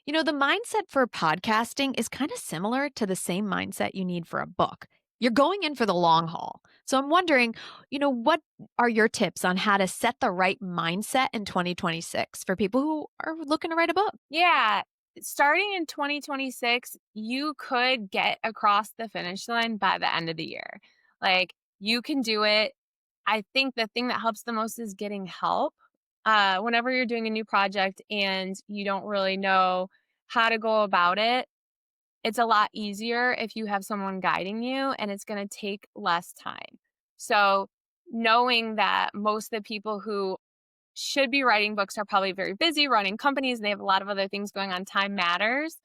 The mindset for podcasting is kind of similar to the same mindset you need for a book. You're going in for the long haul. So I'm wondering, what are your tips on how to set the right mindset in 2026 for people who are looking to write a book? Yeah. Starting in 2026, you could get across the finish line by the end of the year. Like, you can do it. I think the thing that helps the most is getting help. Whenever you're doing a new project and you don't really know how to go about it, it's a lot easier if you have someone guiding you and it's going to take less time. So, knowing that most of the people who should be writing books are probably very busy running companies and they have a lot of other things going on, time matters.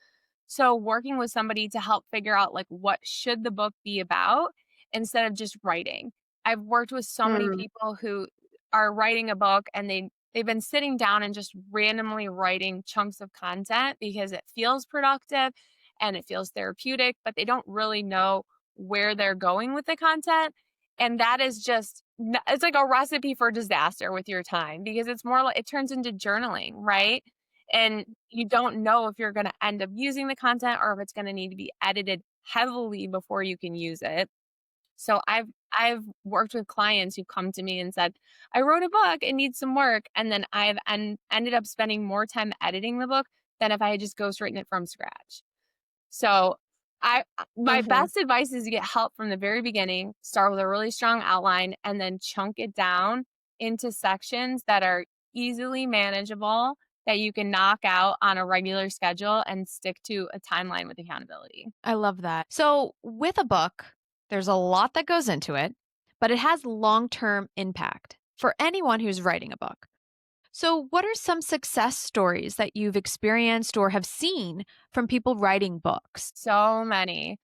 So working with somebody to help figure out like what should the book be about instead of just writing. I've worked with so many Mm. people who are writing a book and they've been sitting down and just randomly writing chunks of content because it feels productive and it feels therapeutic, but they don't really know where they're going with the content. And that is just it's like a recipe for disaster with your time because it's more like it turns into journaling, right? And you don't know if you're going to end up using the content or if it's going to need to be edited heavily before you can use it. So I've worked with clients who come to me and said, "I wrote a book, it needs some work." And then ended up spending more time editing the book than if I had just ghostwritten it from scratch. So, my Mhm. best advice is to get help from the very beginning, start with a really strong outline, and then chunk it down into sections that are easily manageable, that you can knock out on a regular schedule and stick to a timeline with accountability. I love that. So, with a book, there's a lot that goes into it, but it has long term impact for anyone who's writing a book. So, what are some success stories that you've experienced or have seen from people writing books? So many.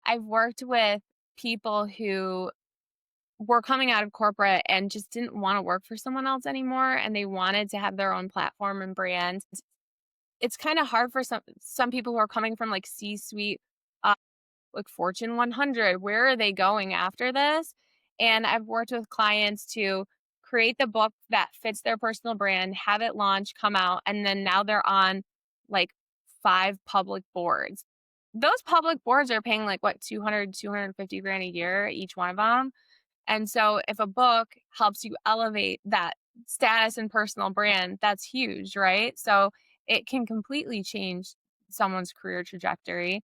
I've worked with people who were coming out of corporate and just didn't wanna work for someone else anymore, and they wanted to have their own platform and brand. It's kinda hard for some people who are coming from, like, C-suite, uh, like, Fortune 100. Where are they going after this? And I've worked with clients to create the book that fits their personal brand, have it launch, come out, and then now they're on, like, 5 public boards. Those public boards are paying, like, what, 250 grand a year, each one of them. And so if a book helps you elevate that status and personal brand, that's huge, right? So it can completely change someone's career trajectory.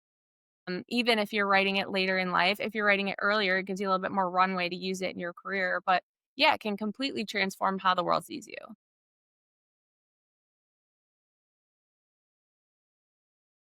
Even if you're writing it later in life, if you're writing it earlier, it gives you a little bit more runway to use it in your career. But yeah, it can completely transform how the world sees you.